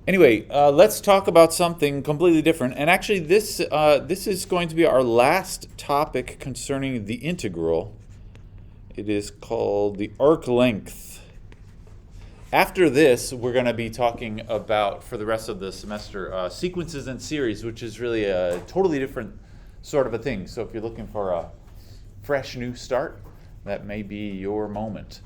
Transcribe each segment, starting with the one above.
Anyway, let's talk about something completely different. And actually, this is going to be our last topic concerning the integral. It is called the arc length. After this, we're going to be talking about, for the rest of the semester, sequences and series, which is really a totally different sort of a thing. So if you're looking for a fresh new start, that may be your moment.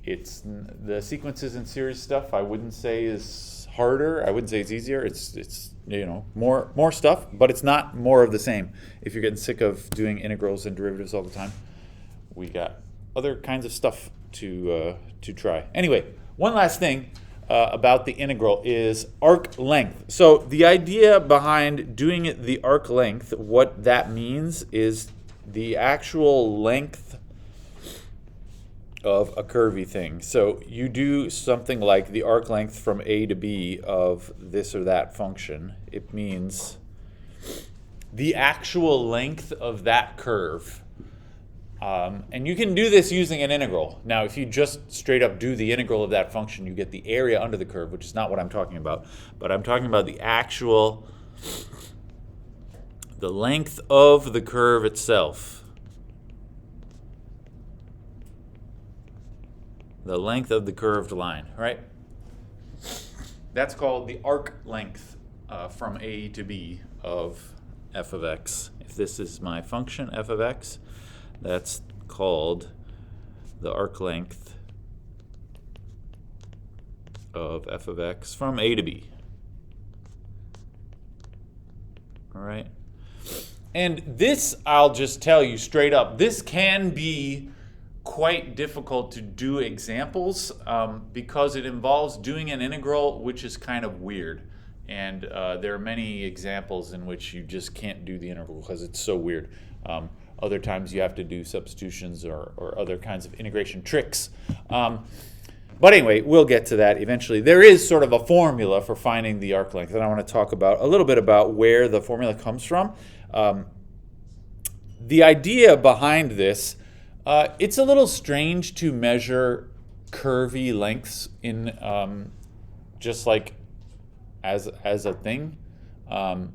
It's the sequences and series stuff. I wouldn't say is harder. I wouldn't say it's easier. It's more stuff, but it's not more of the same. If you're getting sick of doing integrals and derivatives all the time, we got other kinds of stuff to try. Anyway, one last thing about the integral is arc length. So the idea behind doing the arc length, what that means is the actual length of a curvy thing. So you do something like the arc length from a to b of this or that function. It means the actual length of that curve. And you can do this using an integral. Now, if you just straight up do the integral of that function, you get the area under the curve, which is not what I'm talking about. But I'm talking about the length of the curve itself. The length of the curved line, right? That's called the arc length from a to b of f of x. If this is my function, f of x, that's called the arc length of f of x from a to b. All right? And this, I'll just tell you straight up, this can be quite difficult to do examples because it involves doing an integral, which is kind of weird. And there are many examples in which you just can't do the integral because it's so weird. Other times you have to do substitutions or other kinds of integration tricks. But anyway, we'll get to that eventually. There is sort of a formula for finding the arc length, and I want to talk about a little bit about where the formula comes from. The idea behind this, it's a little strange to measure curvy lengths in just like as a thing. Have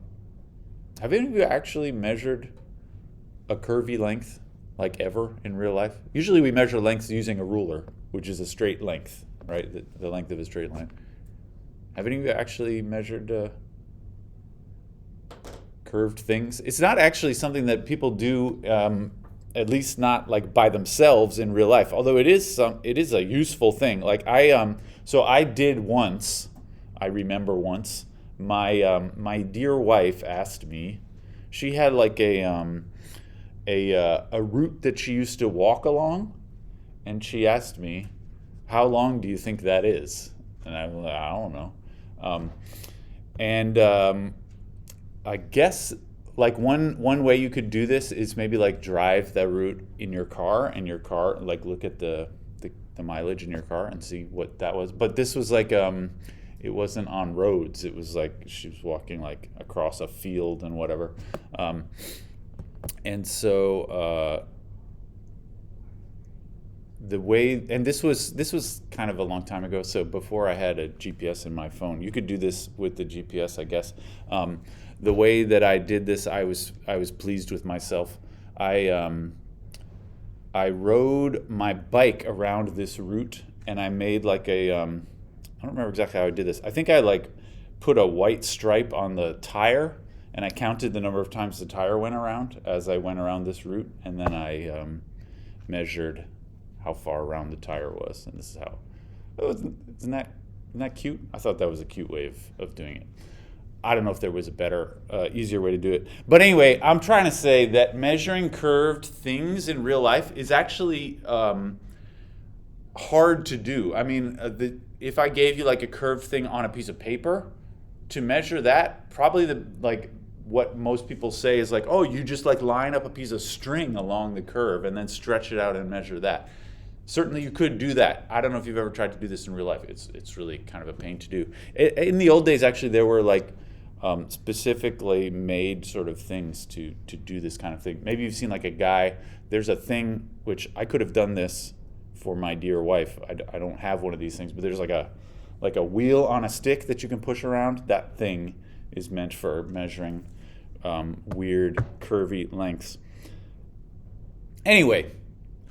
any of you actually measured a curvy length, like ever in real life? Usually we measure lengths using a ruler, which is a straight length, right? The length of a straight line. Have any of you actually measured curved things? It's not actually something that people do, at least not like by themselves in real life. Although it is a useful thing. Like I did once. I remember once my dear wife asked me. She had like a route that she used to walk along, and she asked me, "How long do you think that is?" And I don't know. I guess like one way you could do this is maybe like drive that route in your car, and your car like look at the mileage in your car and see what that was. But this was like it wasn't on roads. It was like she was walking like across a field and whatever. And so the way, and this was kind of a long time ago. So before I had a GPS in my phone, you could do this with the GPS, I guess. The way that I did this, I was pleased with myself. I rode my bike around this route, and I made like I don't remember exactly how I did this. I think I like put a white stripe on the tire, and I counted the number of times the tire went around as I went around this route, and then I measured how far around the tire was, and this is how. Isn't that cute? I thought that was a cute way of doing it. I don't know if there was a better, easier way to do it. But anyway, I'm trying to say that measuring curved things in real life is actually hard to do. I mean, if I gave you like a curved thing on a piece of paper, to measure that, probably what most people say is like, oh, you just like line up a piece of string along the curve and then stretch it out and measure that. Certainly you could do that. I don't know if you've ever tried to do this in real life. It's really kind of a pain to do. In the old days, actually, there were like specifically made sort of things to do this kind of thing. Maybe you've seen like a guy, there's a thing, which I could have done this for my dear wife. I don't have one of these things, but there's like like a wheel on a stick that you can push around, that thing is meant for measuring weird curvy lengths. Anyway,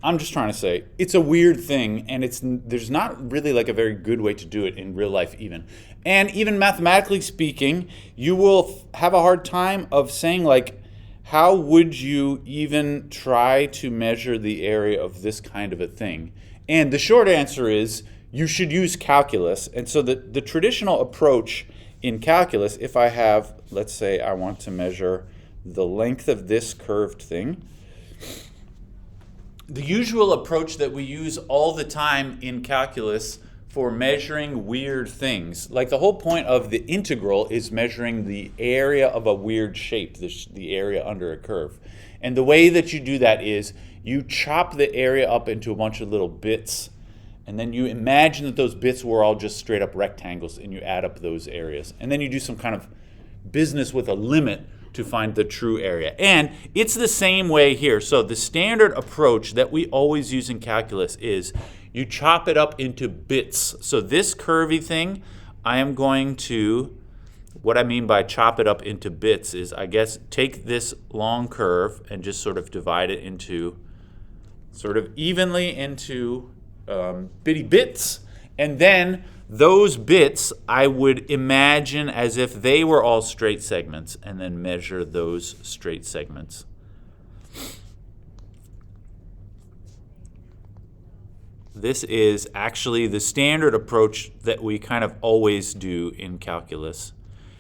I'm just trying to say it's a weird thing, and there's not really like a very good way to do it in real life even. And even mathematically speaking, you will have a hard time of saying like, how would you even try to measure the area of this kind of a thing? And the short answer is you should use calculus. And so the traditional approach in calculus, if I have, let's say I want to measure the length of this curved thing, the usual approach that we use all the time in calculus for measuring weird things, like the whole point of the integral is measuring the area of a weird shape, the area under a curve. And the way that you do that is you chop the area up into a bunch of little bits, and then you imagine that those bits were all just straight up rectangles, and you add up those areas. And then you do some kind of business with a limit to find the true area. And it's the same way here. So the standard approach that we always use in calculus is you chop it up into bits. So this curvy thing, I am going to, what I mean by chop it up into bits is, I guess, take this long curve and just sort of divide it into, sort of evenly into bitty bits. And then those bits I would imagine as if they were all straight segments, and then measure those straight segments. This is actually the standard approach that we kind of always do in calculus.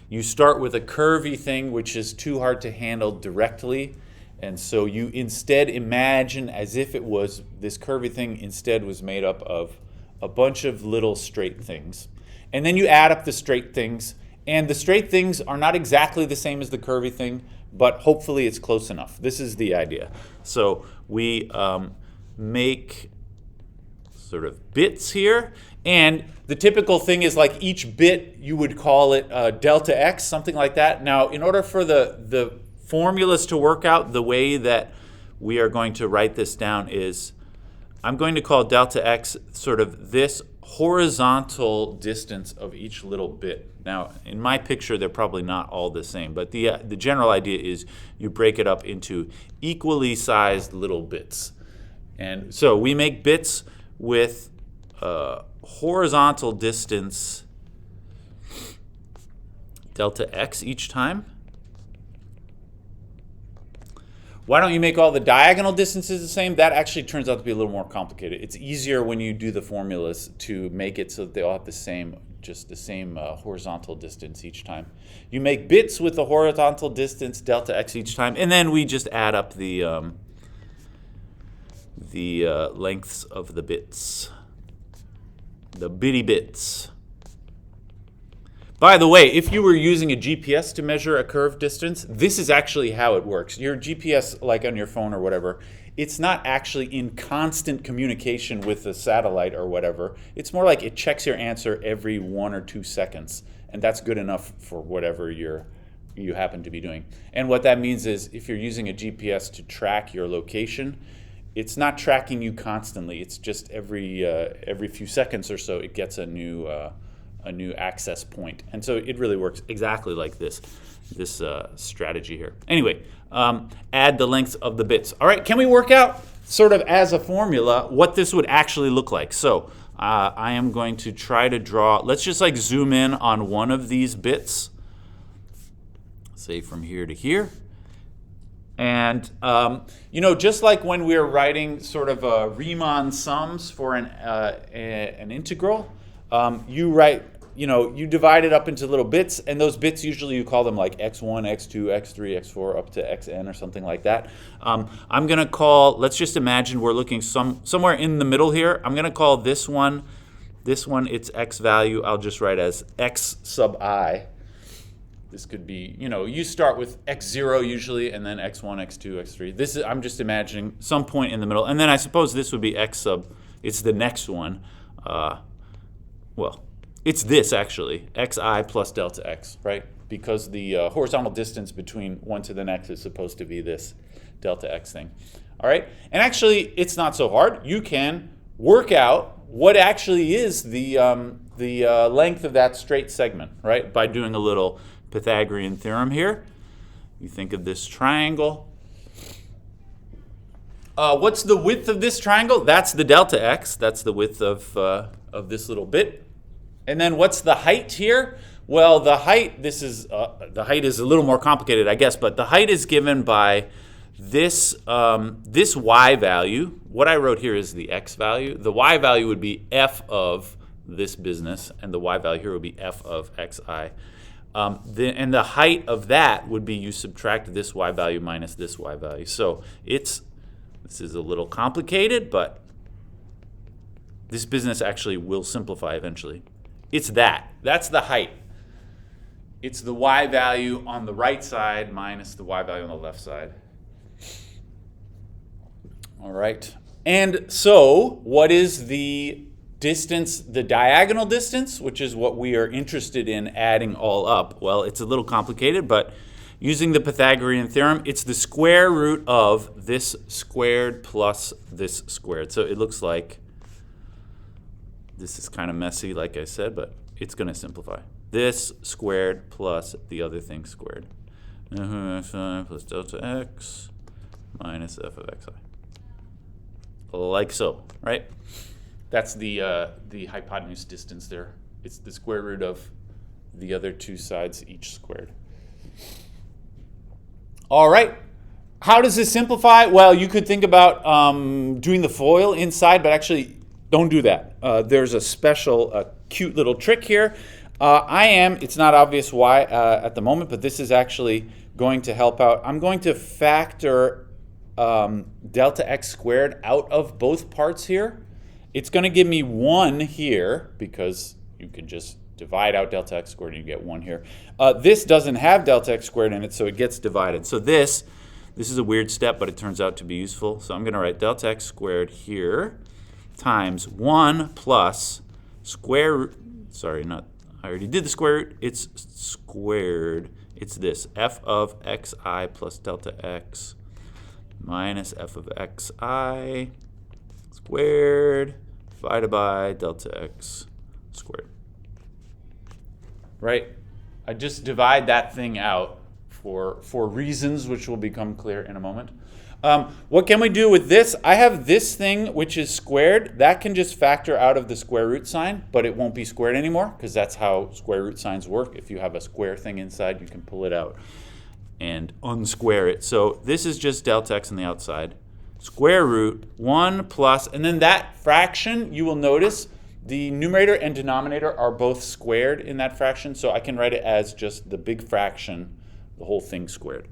You start with a curvy thing which is too hard to handle directly, and so you instead imagine as if it was, this curvy thing instead was made up of a bunch of little straight things. And then you add up the straight things, and the straight things are not exactly the same as the curvy thing, but hopefully it's close enough. This is the idea. So we make sort of bits here, and the typical thing is like each bit you would call it delta x, something like that. Now in order for the formulas to work out, the way that we are going to write this down is I'm going to call delta x sort of this horizontal distance of each little bit. Now, in my picture, they're probably not all the same, but the general idea is you break it up into equally sized little bits. And so we make bits with horizontal distance delta x each time. Why don't you make all the diagonal distances the same? That actually turns out to be a little more complicated. It's easier when you do the formulas to make it so that they all have the same, just the same horizontal distance each time. You make bits with the horizontal distance delta x each time, and then we just add up the lengths of the bits, the bitty bits. By the way, if you were using a GPS to measure a curved distance, this is actually how it works. Your GPS, like on your phone or whatever, it's not actually in constant communication with the satellite or whatever. It's more like it checks your answer every 1 or 2 seconds, and that's good enough for whatever you happen to be doing. And what that means is if you're using a GPS to track your location, it's not tracking you constantly. It's just every few seconds or so it gets a new access point. And so it really works exactly like this strategy here. Anyway, add the lengths of the bits. All right, can we work out sort of as a formula what this would actually look like? So I am going to try to draw, let's just like zoom in on one of these bits, say from here to here. And just like when we were writing sort of Riemann sums for an integral, you divide it up into little bits, and those bits usually you call them like x1, x2, x3, x4, up to xn or something like that. I'm going to call, let's just imagine we're looking somewhere in the middle here. I'm going to call this one its x value, I'll just write as x sub I. This could be, you start with x0 usually, and then x1, x2, x3. I'm just imagining some point in the middle. And then I suppose this would be x sub, it's the next one. Well, it's this actually, xi plus delta x, right? Because the horizontal distance between one to the next is supposed to be this delta x thing. All right, and actually it's not so hard. You can work out what actually is the length of that straight segment, right? By doing a little Pythagorean theorem here. You think of this triangle. What's the width of this triangle? That's the delta x. That's the width of this little bit. And then what's the height here? Well, the height, the height is a little more complicated, I guess, but the height is given by this y value. What I wrote here is the x value. The y value would be f of this business, and the y value here would be f of xi. And the height of that would be you subtract this y value minus this y value. So this is a little complicated, but this business actually will simplify eventually. It's that's the height. It's the y value on the right side minus the y value on the left side. All right. And so what is the distance, the diagonal distance, which is what we are interested in adding all up? Well, it's a little complicated, but using the Pythagorean theorem, it's the square root of this squared plus this squared. So it looks like this is kind of messy, like I said, but it's going to simplify. This squared plus the other thing squared. Plus delta x minus f of xi. Like so, right? That's the hypotenuse distance there. It's the square root of the other two sides each squared. All right. How does this simplify? Well, you could think about doing the FOIL inside, but actually don't do that. There's a special cute little trick here. It's not obvious why at the moment, but this is actually going to help out. I'm going to factor delta x squared out of both parts here. It's going to give me 1 here because you can just divide out delta x squared and you get 1 here. This doesn't have delta x squared in it, so it gets divided. So this is a weird step, but it turns out to be useful. So I'm going to write delta x squared here times 1 plus square root, I already did the square root. It's squared. It's this, f of xi plus delta x minus f of xi squared divided by delta x squared. Right? I just divide that thing out for reasons which will become clear in a moment. What can we do with this? I have this thing which is squared. That can just factor out of the square root sign, but it won't be squared anymore because that's how square root signs work. If you have a square thing inside, you can pull it out and unsquare it. So this is just delta x on the outside. Square root 1 plus, and then that fraction, you will notice the numerator and denominator are both squared in that fraction, so I can write it as just the big fraction, the whole thing squared.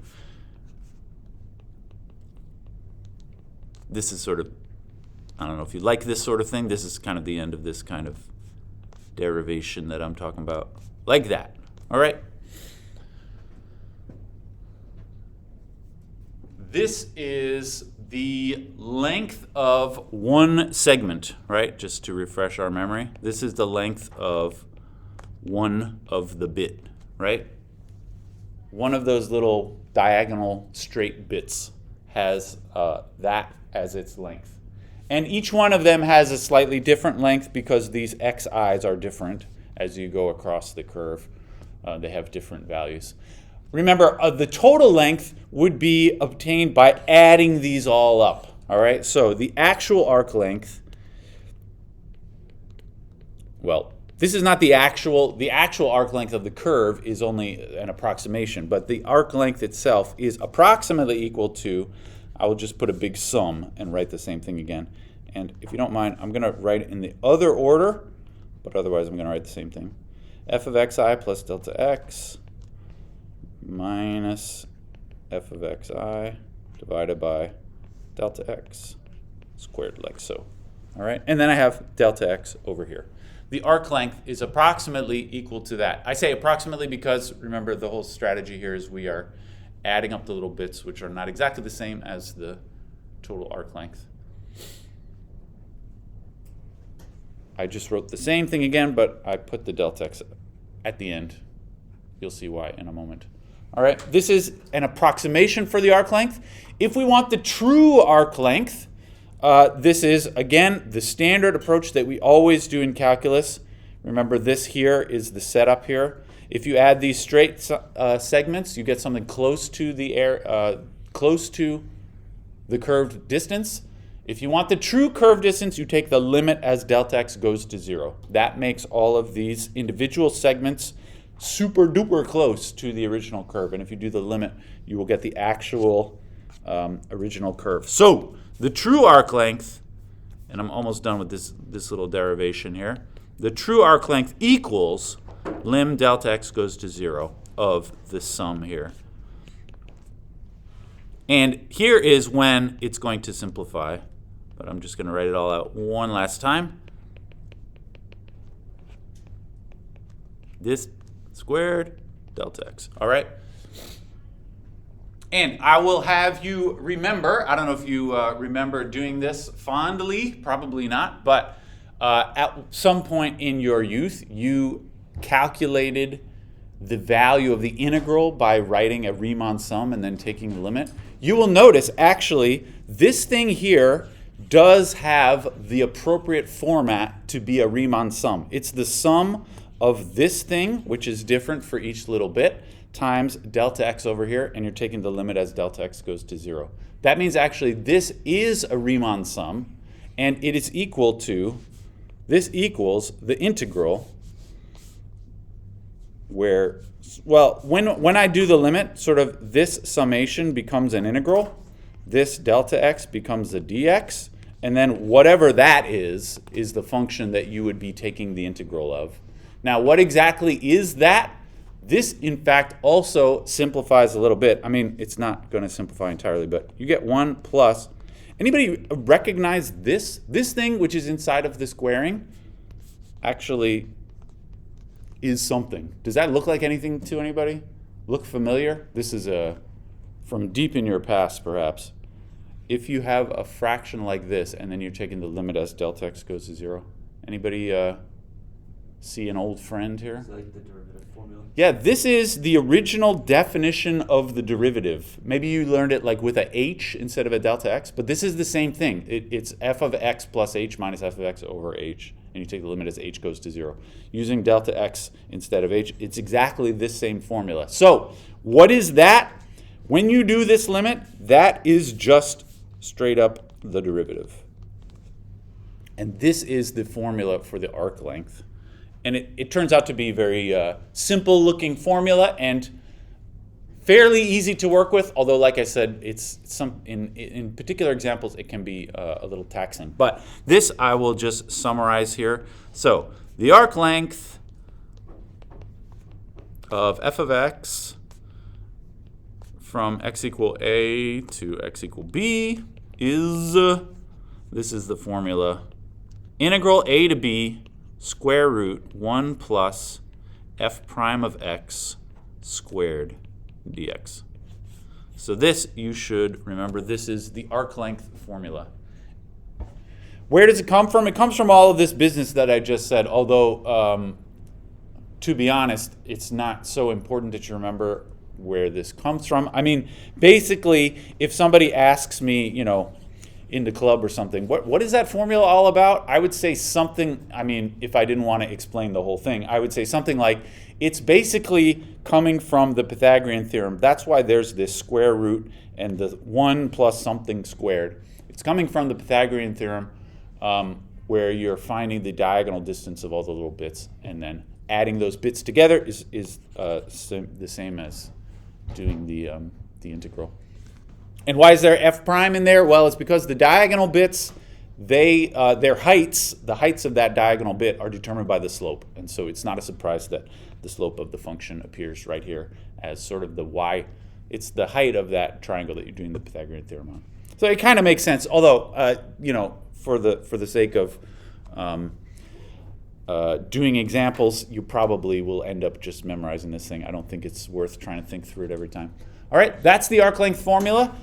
This is sort of, I don't know if you like this sort of thing. This is kind of the end of this kind of derivation that I'm talking about. Like that. All right? This is the length of one segment, right? Just to refresh our memory. This is the length of one of the bit, right? One of those little diagonal straight bits has that as its length. And each one of them has a slightly different length because these xi's are different as you go across the curve. They have different values. Remember, the total length would be obtained by adding these all up. All right, so the actual arc length, well, this is not the actual arc length of the curve is only an approximation, but the arc length itself is approximately equal to, I will just put a big sum and write the same thing again. And if you don't mind, I'm going to write it in the other order, but otherwise I'm going to write the same thing. F of xi plus delta x minus f of xi divided by delta x squared, like so. All right, and then I have delta x over here. The arc length is approximately equal to that. I say approximately because, remember, the whole strategy here is we are adding up the little bits, which are not exactly the same as the total arc length. I just wrote the same thing again, but I put the delta x at the end. You'll see why in a moment. All right, this is an approximation for the arc length. If we want the true arc length, This is, again, the standard approach that we always do in calculus. Remember, this here is the setup here. If you add these straight segments, you get something close to the curved distance. If you want the true curved distance, you take the limit as delta x goes to 0. That makes all of these individual segments super duper close to the original curve. And if you do the limit, you will get the actual original curve. So the true arc length, and I'm almost done with this little derivation here, the true arc length equals lim delta x goes to 0 of the sum here. And here is when it's going to simplify, but I'm just going to write it all out one last time. This squared delta x. All right? And I will have you remember, I don't know if you remember doing this fondly, probably not, but at some point in your youth, you calculated the value of the integral by writing a Riemann sum and then taking the limit. You will notice, actually, this thing here does have the appropriate format to be a Riemann sum. It's the sum of this thing, which is different for each little bit, times delta x over here, and you're taking the limit as delta x goes to 0. That means actually this is a Riemann sum, and it is equal to, this equals the integral where, well, when I do the limit, sort of this summation becomes an integral, this delta x becomes a dx, and then whatever that is the function that you would be taking the integral of. Now, what exactly is that? This, in fact, also simplifies a little bit. I mean, it's not going to simplify entirely, but you get 1 plus. Anybody recognize this? This thing, which is inside of the squaring, actually is something. Does that look like anything to anybody? Look familiar? This is from deep in your past, perhaps. If you have a fraction like this, and then you're taking the limit as delta x goes to 0. Anybody see an old friend here? It's like the derivative formula. Yeah, this is the original definition of the derivative. Maybe you learned it like with a h instead of a delta x, but this is the same thing. It's f of x plus h minus f of x over h, and you take the limit as h goes to 0. Using delta x instead of h, it's exactly this same formula. So what is that? When you do this limit, that is just straight up the derivative. And this is the formula for the arc length. And it turns out to be a very simple looking formula and fairly easy to work with, although like I said, it's in particular examples it can be a little taxing. But this I will just summarize here. So the arc length of f of x from x equal a to x equal b is, this is the formula, integral a to b square root 1 plus f prime of x squared dx. So this, you should remember, this is the arc length formula. Where does it come from? It comes from all of this business that I just said, although to be honest, it's not so important that you remember where this comes from. I mean, basically, if somebody asks me, you know, in the club or something, what is that formula all about? I would say something, I mean, if I didn't want to explain the whole thing, I would say something like, it's basically coming from the Pythagorean theorem. That's why there's this square root and the 1 plus something squared. It's coming from the Pythagorean theorem where you're finding the diagonal distance of all the little bits, and then adding those bits together is the same as doing the integral. And why is there f prime in there? Well, it's because the diagonal bits, their heights, the heights of that diagonal bit are determined by the slope. And so it's not a surprise that the slope of the function appears right here as sort of the y. It's the height of that triangle that you're doing the Pythagorean theorem on. So it kind of makes sense, although, you know, for the sake of doing examples, you probably will end up just memorizing this thing. I don't think it's worth trying to think through it every time. All right, that's the arc length formula.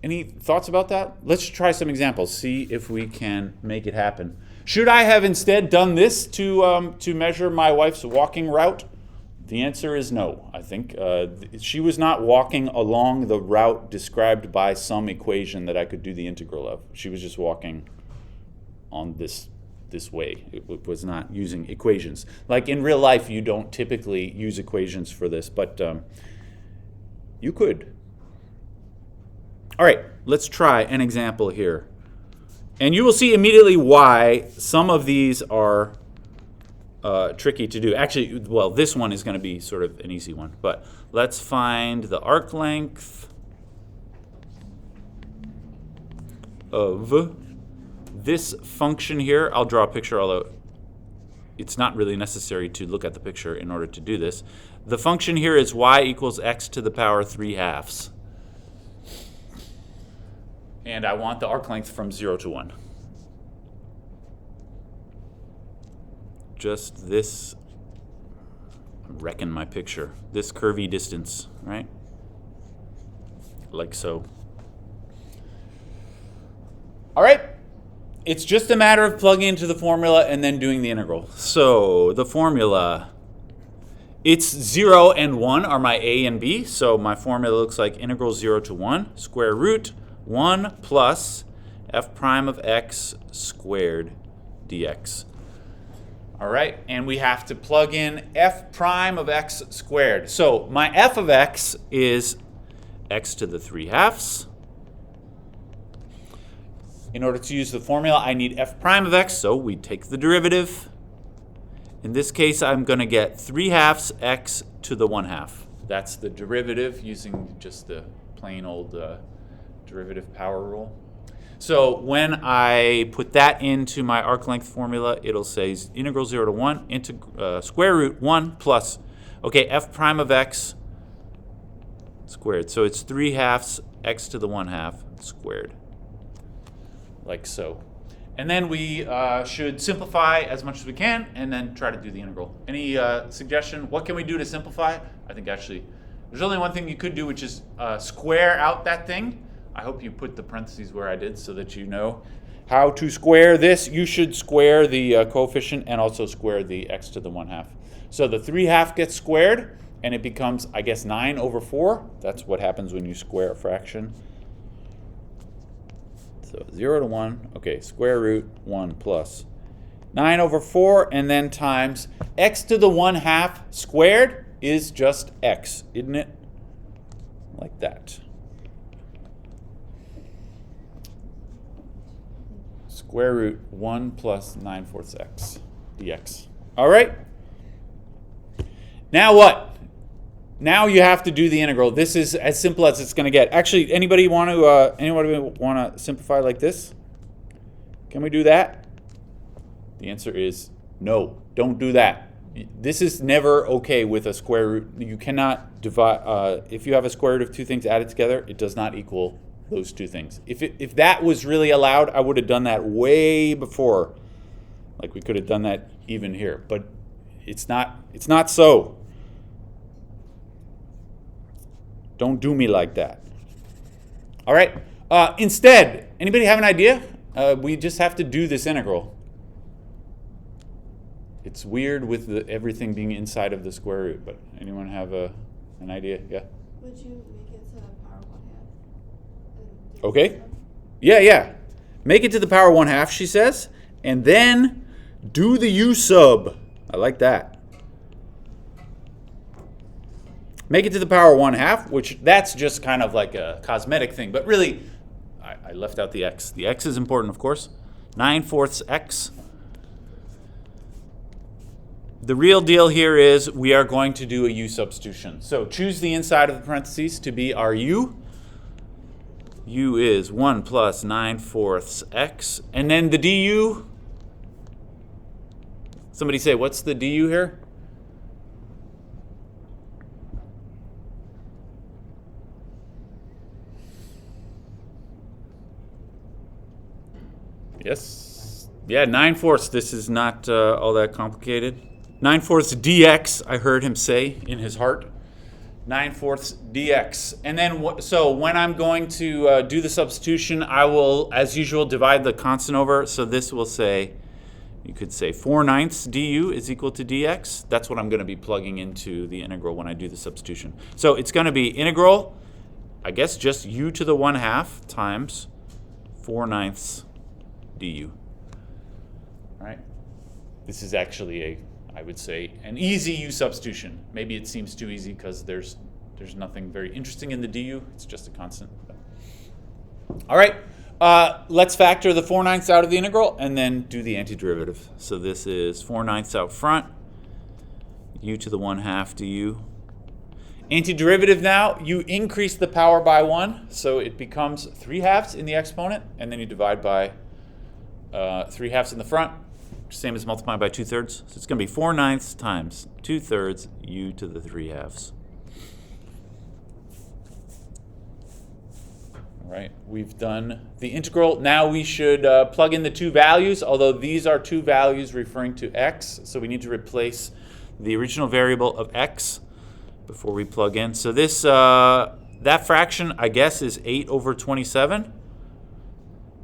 Any thoughts about that? Let's try some examples, see if we can make it happen. Should I have instead done this to measure my wife's walking route? The answer is no, I think. She was not walking along the route described by some equation that I could do the integral of. She was just walking on this way. It was not using equations. Like in real life, you don't typically use equations for this, but you could. All right, let's try an example here. And you will see immediately why some of these are tricky to do. Actually, well, this one is going to be sort of an easy one. But let's find the arc length of this function here. I'll draw a picture, although it's not really necessary to look at the picture in order to do this. The function here is y equals x to the power 3/2. And I want the arc length from 0 to 1. Just this, I'm wrecking my picture, this curvy distance, right? Like so. All right, it's just a matter of plugging into the formula and then doing the integral. So the formula, it's 0 and 1 are my a and b, so my formula looks like integral 0 to 1, square root 1 plus f prime of x squared dx. All right, and we have to plug in f prime of x squared. So my f of x is x to the 3/2. In order to use the formula, I need f prime of x, so we take the derivative. In this case, I'm going to get 3/2 x to the 1/2. That's the derivative using just the plain old derivative power rule. So when I put that into my arc length formula, it'll say integral 0 to 1 into square root 1 plus, okay, f prime of x squared. So it's 3/2 x to the 1/2 squared, like so. And then we should simplify as much as we can and then try to do the integral. Any suggestion? What can we do to simplify? I think actually there's only one thing you could do, which is square out that thing. I hope you put the parentheses where I did so that you know how to square this. You should square the coefficient and also square the x to the 1/2. So the 3/2 gets squared and it becomes, I guess, 9 over 4. That's what happens when you square a fraction. So 0 to 1, okay, square root 1 plus 9 over 4, and then times x to the 1/2 squared is just x, isn't it? Like that. Square root 1 plus 9/4 x dx. All right? Now what? Now you have to do the integral. This is as simple as it's going to get. Actually, anybody want to simplify like this? Can we do that? The answer is no. Don't do that. This is never okay with a square root. You cannot divide. If you have a square root of two things added together, it does not equal those two things. If that was really allowed, I would have done that way before. Like we could have done that even here, but it's not so. Don't do me like that. All right. Instead, anybody have an idea? We just have to do this integral. It's weird with everything being inside of the square root, but anyone have an idea? Yeah? Would you make it to the power 1/2? Okay. Yeah. Make it to the power 1/2, she says, and then do the u sub. I like that. Make it to the power 1/2, which that's just kind of like a cosmetic thing, but really, I left out the x. The x is important, of course. 9/4 x. The real deal here is we are going to do a u substitution. So choose the inside of the parentheses to be our u. U is 1 plus 9/4 x. And then the du. Somebody say, what's the du here? Yes. Yeah, 9/4. This is not all that complicated. 9/4 dx, I heard him say in his heart. 9/4 dx. And then, so when I'm going to do the substitution, I will, as usual, divide the constant over. So this will say You could say 4/9 du is equal to dx. That's what I'm going to be plugging into the integral when I do the substitution. So it's going to be integral, I guess, just u to the 1/2 times 4/9 du. All right. This is actually I would say, an easy u substitution. Maybe it seems too easy because there's nothing very interesting in the du. It's just a constant. All right. Let's factor the 4/9 out of the integral and then do the antiderivative. So this is 4/9 out front, u to the 1/2 du. Antiderivative now, you increase the power by 1, so it becomes 3/2 in the exponent, and then you divide by 3/2 in the front, same as multiplying by 2/3. So it's going to be 4/9 times 2/3 u to the 3/2. All right, we've done the integral. Now we should plug in the two values, although these are two values referring to x, so we need to replace the original variable of x before we plug in. So this that fraction, I guess, is 8/27.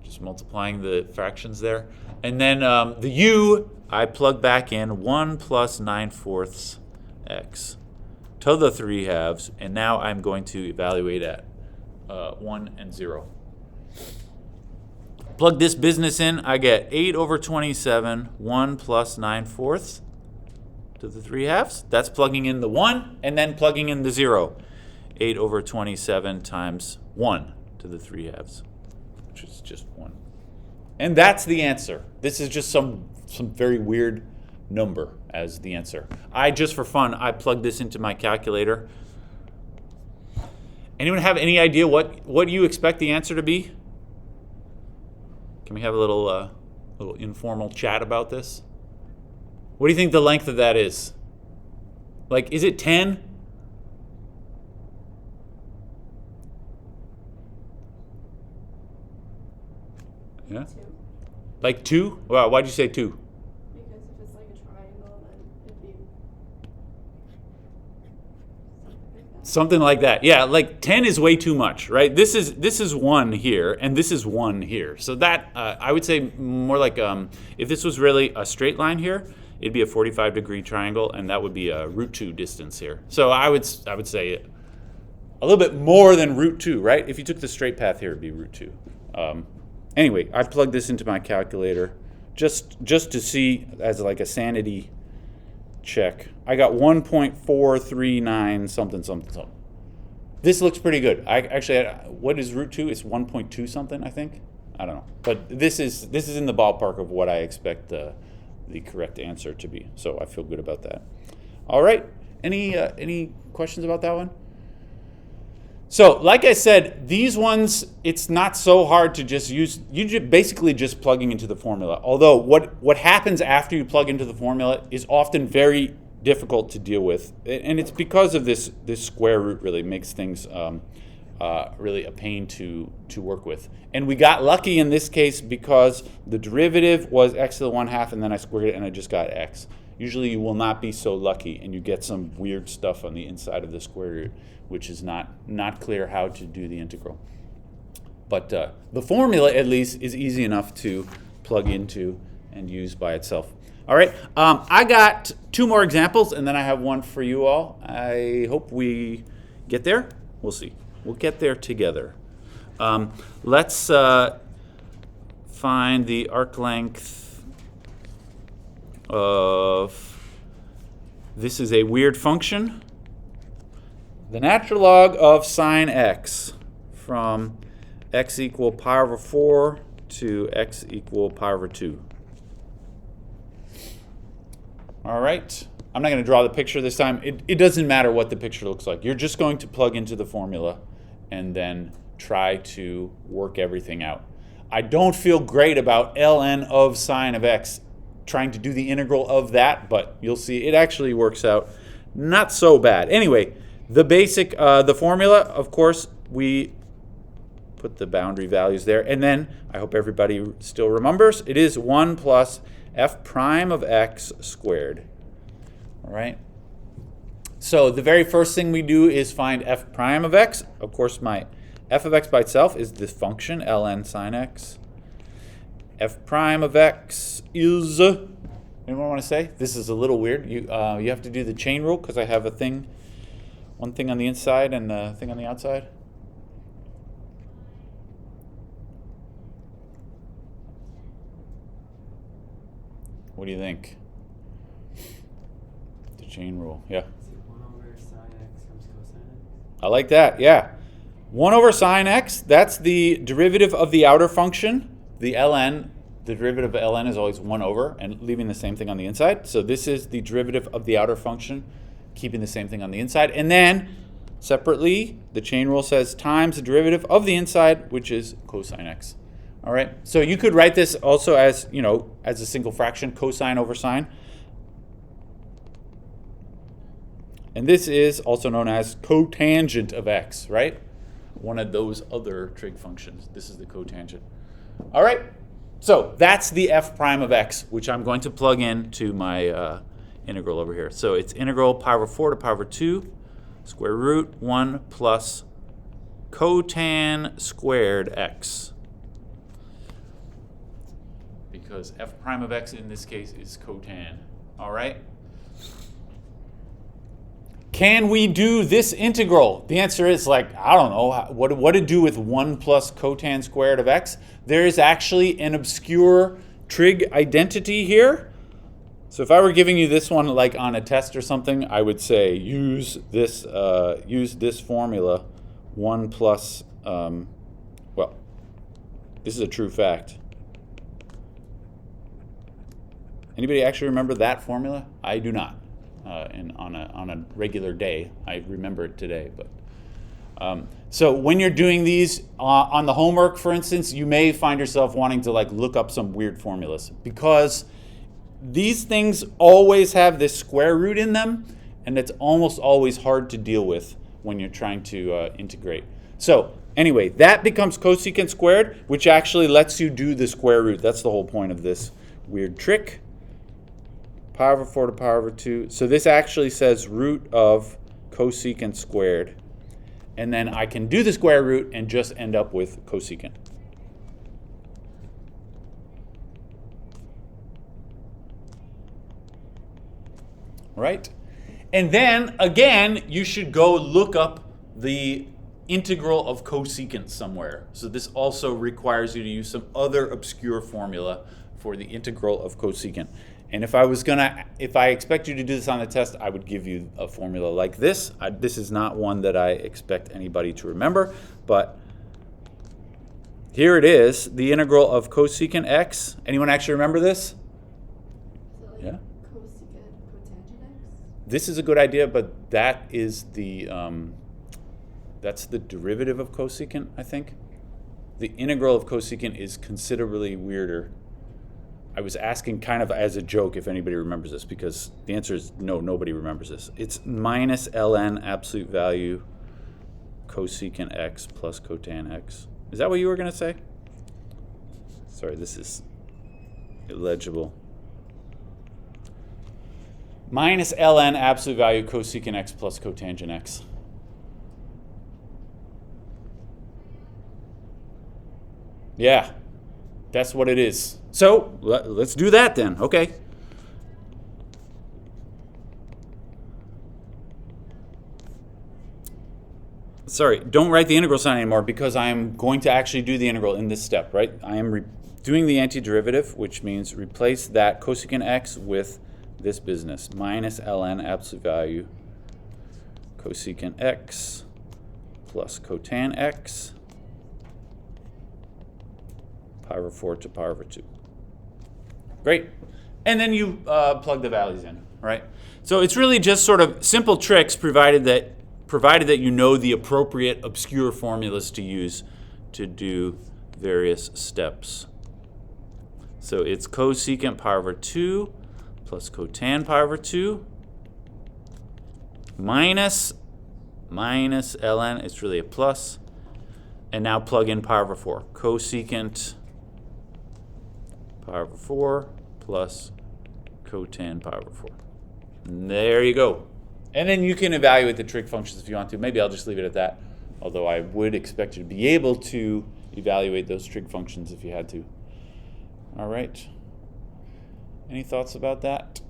Just multiplying the fractions there. And then the u, I plug back in 1 plus 9/4 x to the 3/2, and now I'm going to evaluate at 1 and 0. Plug this business in, I get 8/27, 1 plus 9/4 to the 3/2. That's plugging in the 1 and then plugging in the 0. 8/27 times 1 to the 3/2, which is just 1. And that's the answer. This is just some very weird number as the answer. Just for fun, I plugged this into my calculator. Anyone have any idea what you expect the answer to be? Can we have a little informal chat about this? What do you think the length of that is? Like, is it 10? Yeah? 2. Like 2? Well, why'd you say 2? Because if it's like a triangle, then it'd be Something like that. Yeah, like 10 is way too much, right? This is 1 here, and this is 1 here. So that, I would say more like if this was really a straight line here, it'd be a 45-degree triangle, and that would be a √2 distance here. So I would say a little bit more than √2, right? If you took the straight path here, it'd be √2. Anyway, I plugged this into my calculator just to see as like a sanity check. I got 1.439 something. This looks pretty good. What is √2? It's 1.2 something, I think. I don't know, but this is in the ballpark of what I expect the correct answer to be. So I feel good about that. All right. Any questions about that one? So, like I said, these ones, it's not so hard to just use. You basically just plugging into the formula. Although what happens after you plug into the formula is often very difficult to deal with, and it's because of this square root really makes things really a pain to work with. And we got lucky in this case because the derivative was x to the 1/2, and then I squared it and I just got x. Usually you will not be so lucky, and you get some weird stuff on the inside of the square root, which is not clear how to do the integral. But the formula, at least, is easy enough to plug into and use by itself. All right, I got 2 more examples, and then I have one for you all. I hope we get there. We'll see. We'll get there together. Let's find the arc length of, this is a weird function, the natural log of sine x from x equal pi over 4 to x equal pi over 2. All right, I'm not going to draw the picture this time. It doesn't matter what the picture looks like. You're just going to plug into the formula and then try to work everything out. I don't feel great about ln of sine of x trying to do the integral of that, but you'll see it actually works out not so bad. Anyway, the basic, the formula, of course, we put the boundary values there, and then I hope everybody still remembers, it is 1 plus f prime of x squared. All right. So the very first thing we do is find f prime of x. Of course, my f of x by itself is this function, ln sine x. f prime of x is, anyone want to say? This is a little weird. You have to do the chain rule because I have one thing on the inside and a thing on the outside. What do you think? The chain rule, yeah. Is it 1 over sine x times cosine x? I like that, yeah. 1 over sine x, that's the derivative of the outer function. The ln, the derivative of ln is always 1 over and leaving the same thing on the inside. So this is the derivative of the outer function, keeping the same thing on the inside. And then, separately, the chain rule says times the derivative of the inside, which is cosine x. All right, so you could write this also as, as a single fraction, cosine over sine. And this is also known as cotangent of x, right? One of those other trig functions. This is the cotangent. All right, so that's the f prime of x, which I'm going to plug into my integral over here. So it's integral pi over 4 to pi over 2, square root 1 plus cotan squared x. Because f prime of x in this case is cotan. All right? Can we do this integral? The answer is I don't know, what to do with 1 plus cotan squared of x? There is actually an obscure trig identity here. So if I were giving you this one on a test or something, I would say use this formula, 1 plus, well, this is a true fact. Anybody actually remember that formula? I do not. On a regular day, I remember it today. But so when you're doing these on the homework, for instance, you may find yourself wanting to look up some weird formulas because these things always have this square root in them, and it's almost always hard to deal with when you're trying to integrate. So anyway, that becomes cosecant squared, which actually lets you do the square root. That's the whole point of this weird trick. Pi over 4 to pi over 2. So this actually says root of cosecant squared. And then I can do the square root and just end up with cosecant. Right? And then, again, you should go look up the integral of cosecant somewhere. So this also requires you to use some other obscure formula for the integral of cosecant. And if I expect you to do this on the test, I would give you a formula like this. This is not one that I expect anybody to remember, but here it is, the integral of cosecant x. Anyone actually remember this? So Yeah. Cosecant cotangent x? This is a good idea, but that is that's the derivative of cosecant, I think. The integral of cosecant is considerably weirder. I was asking kind of as a joke if anybody remembers this, because the answer is no, nobody remembers this. It's minus ln absolute value cosecant x plus cotan x. Is that what you were going to say? Sorry, this is illegible. Minus ln absolute value cosecant x plus cotangent x. Yeah, that's what it is. So let's do that then. Okay. Sorry, don't write the integral sign anymore because I am going to actually do the integral in this step, right? I am doing the antiderivative, which means replace that cosecant x with this business. Minus ln absolute value cosecant x plus cotan x pi over 4 to pi over 2. Great. And then you plug the values in, right? So it's really just sort of simple tricks provided that you know the appropriate obscure formulas to use to do various steps. So it's cosecant pi over 2 plus cotan pi over 2 minus ln, it's really a plus, and now plug in pi over 4. Cosecant pi over 4 plus cotan pi over 4. And there you go. And then you can evaluate the trig functions if you want to. Maybe I'll just leave it at that, although I would expect you to be able to evaluate those trig functions if you had to. All right. Any thoughts about that?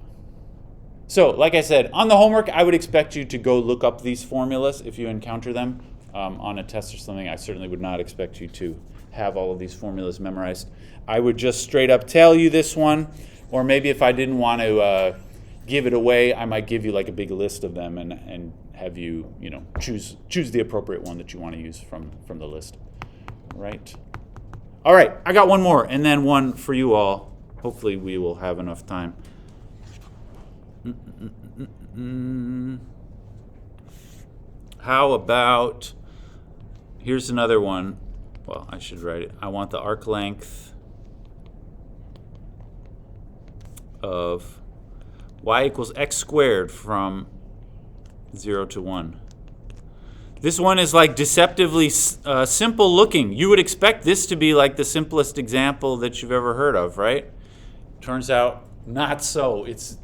So, like I said, on the homework, I would expect you to go look up these formulas if you encounter them on a test or something. I certainly would not expect you to have all of these formulas memorized. I would just straight up tell you this one, or maybe if I didn't want to give it away, I might give you like a big list of them and have you, choose the appropriate one that you want to use from the list. Right? All right, I got one more, and then one for you all. Hopefully we will have enough time. How about, here's another one. Well, I should write it. I want the arc length of y equals x squared from 0 to 1. This one is like deceptively simple looking. You would expect this to be like the simplest example that you've ever heard of, right? Turns out not so. It's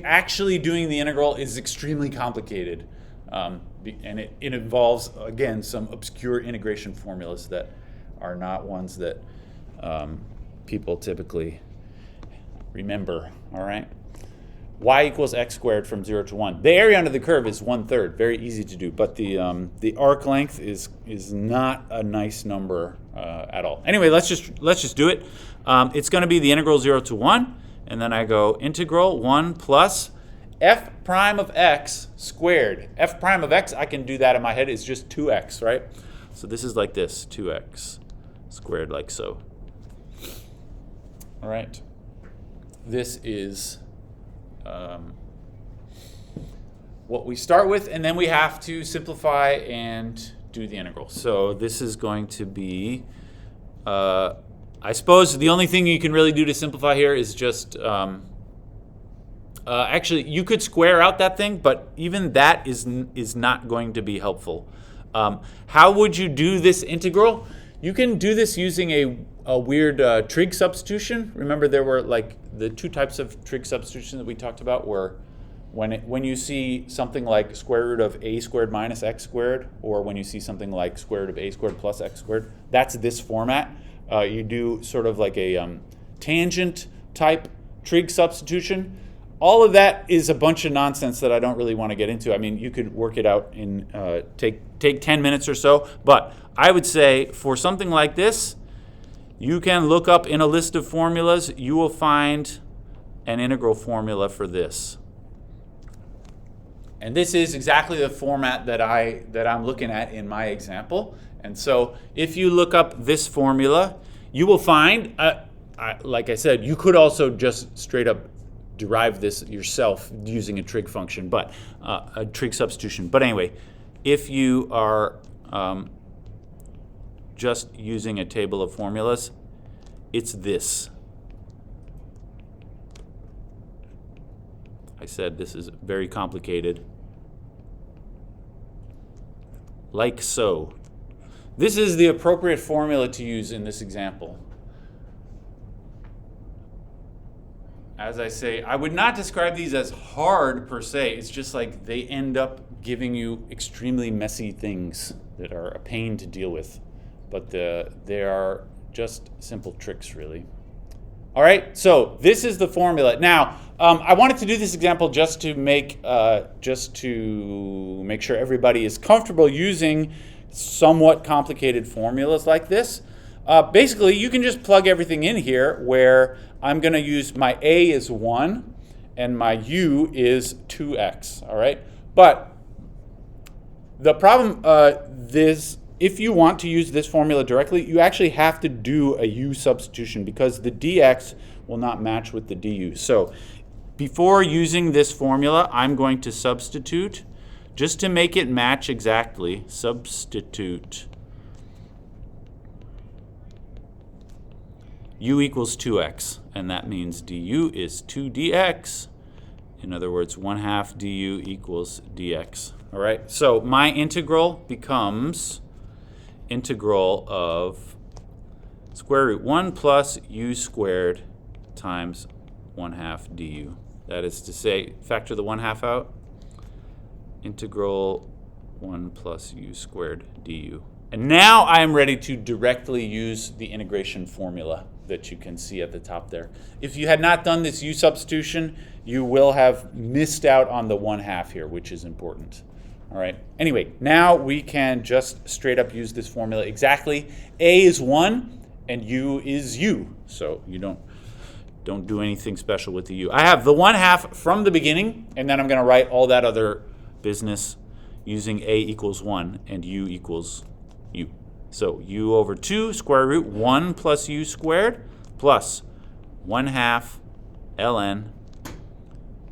actually doing the integral is extremely complicated. And it involves, again, some obscure integration formulas that are not ones that people typically remember, all right? Y equals x squared from 0 to 1. The area under the curve is 1/3, very easy to do, but the arc length is not a nice number at all. Anyway, let's just do it. It's going to be the integral 0 to 1, and then I go integral 1 plus f prime of x squared. F prime of x, I can do that in my head, is just 2x, right? So this is like this, 2x squared like so. All right. This is what we start with, and then we have to simplify and do the integral. So this is going to be, I suppose the only thing you can really do to simplify here is just, actually you could square out that thing, but even that is not going to be helpful. How would you do this integral? You can do this using a weird trig substitution. Remember there were like the two types of trig substitution that we talked about were when you see something like square root of a squared minus x squared, or when you see something like square root of a squared plus x squared, that's this format. You do sort of like a tangent type trig substitution. All of that is a bunch of nonsense that I don't really want to get into. I mean, you could work it out in take 10 minutes or so, but I would say for something like this, you can look up in a list of formulas, you will find an integral formula for this. And this is exactly the format that I'm looking at in my example. And so if you look up this formula, you will find, like I said, you could also just straight up derive this yourself using a trig function, but a trig substitution. But anyway, if you are just using a table of formulas, it's this. I said this is very complicated. Like so. This is the appropriate formula to use in this example. As I say, I would not describe these as hard per se. It's just like they end up giving you extremely messy things that are a pain to deal with. But they are just simple tricks, really. All right, so this is the formula. Now, I wanted to do this example just to make sure everybody is comfortable using somewhat complicated formulas like this. Basically, you can just plug everything in here where I'm going to use my a is 1 and my u is 2x, all right? But the problem if you want to use this formula directly, you actually have to do a u substitution because the dx will not match with the du. So before using this formula, I'm going to substitute just to make it match exactly. Substitute u equals 2x, and that means du is 2 dx. In other words, 1/2 du equals dx. All right, so my integral becomes integral of square root 1 plus u squared times 1/2 du. That is to say, factor the 1/2 out, integral 1 plus u squared du. And now I am ready to directly use the integration formula. that you can see at the top there. If you had not done this u substitution, you will have missed out on the 1/2 here, which is important. All right. Anyway, now we can just straight up use this formula exactly. A is 1 and u is u. So you don't do anything special with the u. I have the 1/2 from the beginning, and then I'm going to write all that other business using a equals 1 and u equals u. So u over 2 square root 1 plus u squared plus 1/2 ln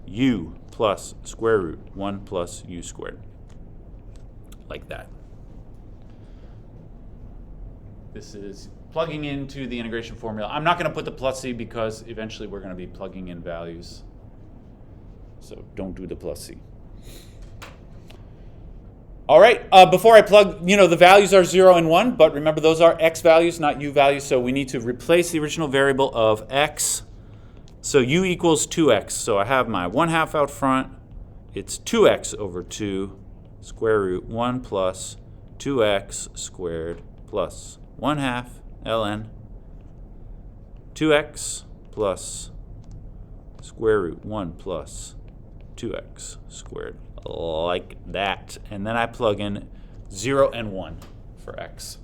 u plus square root 1 plus u squared. Like that. This is plugging into the integration formula. I'm not going to put the plus c because eventually we're going to be plugging in values. So don't do the plus c. All right, before I plug, the values are 0 and 1, but remember those are x values, not u values, so we need to replace the original variable of x. So u equals 2x, so I have my 1/2 out front. It's 2x over 2 square root 1 plus 2x squared plus 1/2 ln 2x plus square root 1 plus 2x squared, like that. And then I plug in 0 and 1 for x.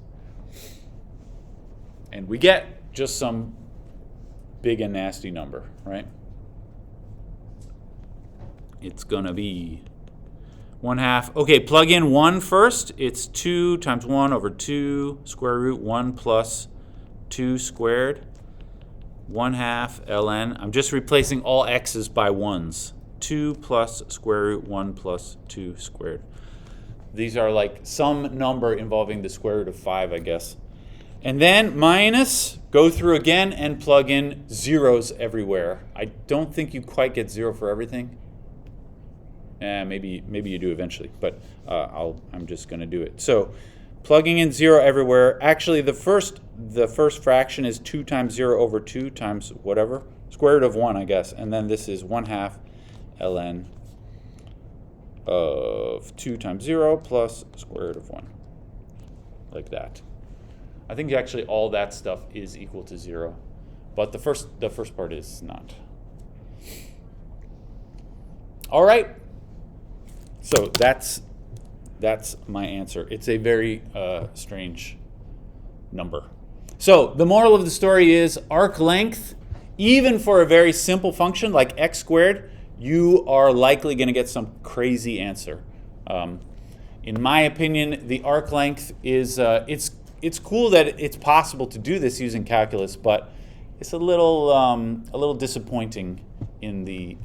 And we get just some big and nasty number, right? It's going to be 1/2. Okay, plug in 1 first. It's 2 times 1 over 2 square root 1 plus 2 squared. 1/2 ln. I'm just replacing all x's by 1s. 2 plus square root 1 plus 2 squared. These are like some number involving the square root of 5, I guess. And then minus, go through again and plug in zeros everywhere. I don't think you quite get 0 for everything. Maybe you do eventually, but I'm just going to do it. So plugging in 0 everywhere. Actually, the first fraction is 2 times 0 over 2 times whatever, square root of 1, I guess. And then this is 1/2 ln of 2 times 0 plus square root of 1, like that. I think actually all that stuff is equal to 0, but the first part is not. All right. So that's my answer. It's a very strange number. So the moral of the story is arc length, even for a very simple function like x squared, you are likely going to get some crazy answer. In my opinion, the arc length is it's cool that it's possible to do this using calculus, but it's a little disappointing in the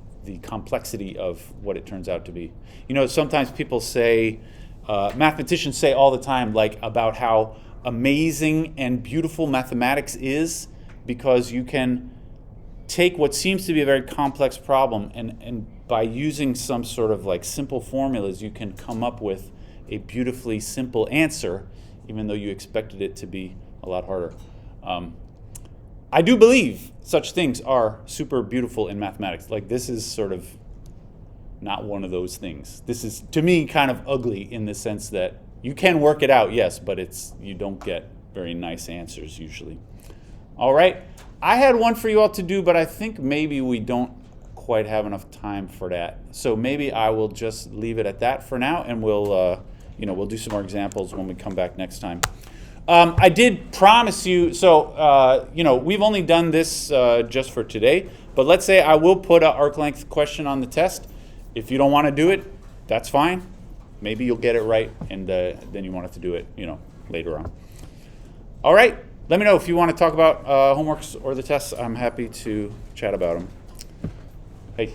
complexity of what it turns out to be. Sometimes people say, mathematicians say all the time, like about how amazing and beautiful mathematics is because you can take what seems to be a very complex problem and by using some sort of like simple formulas, you can come up with a beautifully simple answer, even though you expected it to be a lot harder. I do believe such things are super beautiful in mathematics. Like this is sort of not one of those things. This is, to me, kind of ugly in the sense that you can work it out, yes, but you don't get very nice answers usually. All right, I had one for you all to do, but I think maybe we don't quite have enough time for that. So maybe I will just leave it at that for now, and we'll do some more examples when we come back next time. I did promise you, so we've only done this just for today, but let's say I will put an arc length question on the test. If you don't want to do it, that's fine. Maybe you'll get it right, and then you want to do it, later on. All right, let me know if you want to talk about homeworks or the tests. I'm happy to chat about them. Hey.